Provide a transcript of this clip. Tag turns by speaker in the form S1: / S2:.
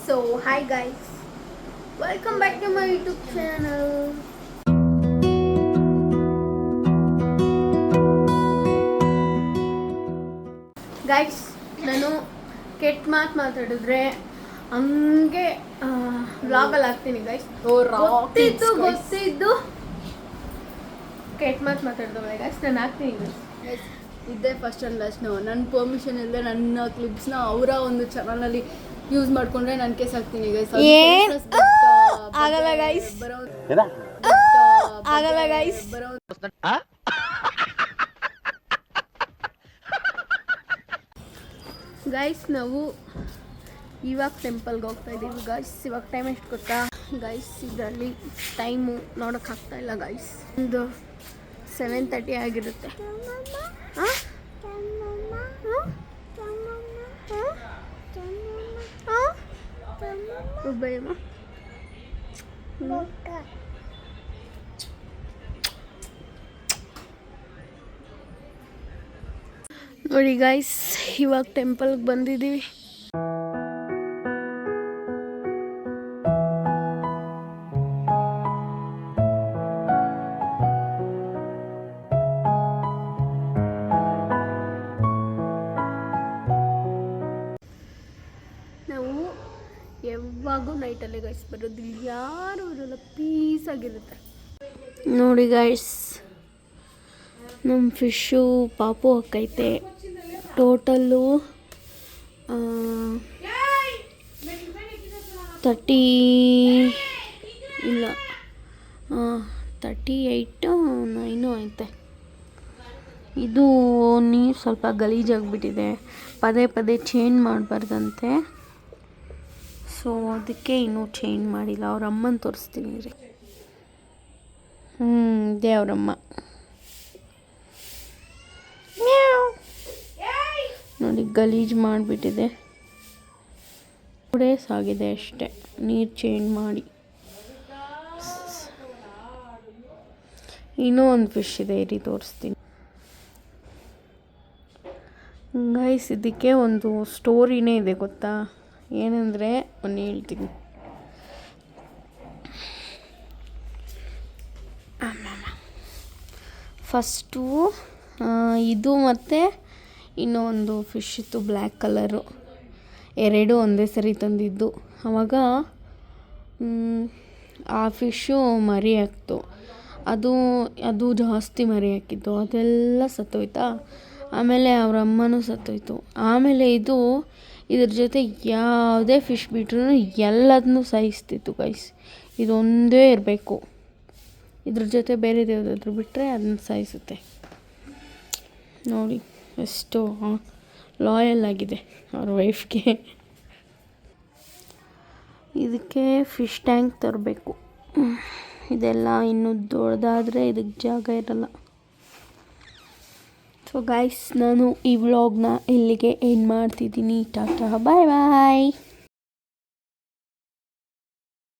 S1: So hi guys, welcome back to my YouTube channel. Guys, ನಾನು ಕೆಟ್ಟ ಮಾತಾಡಿದ್ರೆ ಹಂಗೆ ವ್ಲಾಗಲ್ಲಿ ಹಾಕ್ತೀನಿ ಗೈಸ್. ಗೊತ್ತಿದ್ದು ಕೆಟ್ಟ ಮಾತಾಡಿದ್ರೆ ಗೈಸ್ ನಾನು ಹಾಕ್ತೀನಿ ಗೈಸ್.
S2: ಇದ್ದೇ ಫಸ್ಟ್ ಆ್ಯಂಡ್ ಲಾಸ್ಟ್. ನನ್ನ ಪರ್ಮಿಷನ್ ಇಲ್ಲದೆ ನನ್ನ ಕ್ಲಿಪ್ಸ್ನ ಅವರ ಒಂದು ಚಾನಲಲ್ಲಿ ಯೂಸ್ ಮಾಡಿಕೊಂಡ್ರೆ ನಾನು ಕೇಸ್ ಹಾಕ್ತೀನಿ ಗೈಸ್.
S1: ಆಗಲ್ಲ ಗೈಸ್, ಆಗಲ್ಲ ಗೈಸ್. ಗೈಸ್ ನಾವು ಇವಾಗ ಟೆಂಪಲ್ಗೆ ಹೋಗ್ತಾ ಇದ್ದೀವಿ ಗೈಸ್. ಇವಾಗ ಟೈಮ್ ಎಷ್ಟು ಗೊತ್ತಾ ಗೈಸ್? ಇದರಲ್ಲಿ ಟೈಮು ನೋಡೋಕ್ಕಾಗ್ತಾ ಇಲ್ಲ ಗೈಸ್. ಒಂದು 7:30 ಆಗಿರುತ್ತೆ. ನೋಡಿ ಗೈಸ್, ಇವಾಗ ಟೆಂಪಲ್ಗೆ ಬಂದಿದ್ದೀವಿ. ನಾವು ಯಾವಾಗೂ ನೈಟಲ್ಲೇ ಗೈಸ್ ಬರೋದು, ಯಾರು ಇರೋಲ್ಲ, ಪೀಸ್ ಆಗಿರುತ್ತೆ. ನೋಡಿ ಗೈಸ್, ನಮ್ಮ ಫಿಶ್ಶು ಪಾಪು ಹಾಕೈತೆ. ಟೋಟಲ್ಲು 38 ಐತೆ. ಇದು ನೀರು ಸ್ವಲ್ಪ ಗಲೀಜಾಗಿಬಿಟ್ಟಿದೆ, ಪದೇ ಪದೇ ಚೇಂಜ್ ಮಾಡಬಾರ್ದಂತೆ. ಸೊ ಅದಕ್ಕೆ ಇನ್ನೂ ಚೇಂಜ್ ಮಾಡಿಲ್ಲ. ಅವ್ರ ಅಮ್ಮನ ತೋರಿಸ್ತೀನಿ ರೀ. ಇದೇ ಅವರಮ್ಮ. ನೋಡಿ ಗಲೀಜು ಮಾಡಿಬಿಟ್ಟಿದೆ. 2 days ಆಗಿದೆ ಅಷ್ಟೇ ನೀರು ಚೇಂಜ್ ಮಾಡಿ. ಇನ್ನೂ ಒಂದು ಫಿಶ್ ಇದೆ, ಇರಿ ತೋರಿಸ್ತೀನಿ ಗೈಸ್. ಇದಕ್ಕೆ ಒಂದು ಸ್ಟೋರಿನೇ ಇದೆ ಗೊತ್ತಾ? ಏನಂದರೆ ಒಂದು ಹೇಳ್ತೀನಿ. ಫಸ್ಟು ಇದು ಮತ್ತು ಇನ್ನೊಂದು ಫಿಶ್ ಇತ್ತು ಬ್ಲ್ಯಾಕ್ ಕಲರು, 2 ಒಂದೇ ಸರಿ ತಂದಿದ್ದು. ಆವಾಗ ಆ ಫಿಶ್ಶು ಮರಿ ಹಾಕ್ತು. ಅದು ಜಾಸ್ತಿ ಮರಿ ಹಾಕಿತ್ತು, ಅದೆಲ್ಲ ಸತ್ತೋಯ್ತಾ. ಆಮೇಲೆ ಅವ್ರ ಅಮ್ಮನೂ ಸತ್ತೋಯ್ತು. ಆಮೇಲೆ ಇದ್ರ ಜೊತೆ ಯಾವುದೇ ಫಿಶ್ ಬಿಟ್ರೂ ಎಲ್ಲದನ್ನೂ ಸಾಯಿಸ್ತಿತ್ತು ಗೈಸ್. ಇದೊಂದೇ ಇರಬೇಕು, ಇದ್ರ ಜೊತೆ ಬೇರೆದು ಯಾವುದಾದ್ರೂ ಬಿಟ್ಟರೆ ಅದನ್ನ ಸಾಯಿಸುತ್ತೆ. ನೋಡಿ ಎಷ್ಟು ಲಾಯಲ್ ಆಗಿದೆ ಅವ್ರ ವೈಫ್ಗೆ. ಇದಕ್ಕೆ ಫಿಶ್ ಟ್ಯಾಂಕ್ ತರಬೇಕು. ಇದೆಲ್ಲ ಇನ್ನೂ ದೊಡ್ಡದಾದರೆ ಇದಕ್ಕೆ ಜಾಗ ಇರಲ್ಲ. ಸೊ ಗೈಸ್, ನಾನು ಈ ವ್ಲಾಗ್ನ ಇಲ್ಲಿಗೆ ಎಂಡ್ ಮಾಡ್ತಿದ್ದೀನಿ. ಟಾಟಾ, ಬಾಯ್ ಬಾಯ್.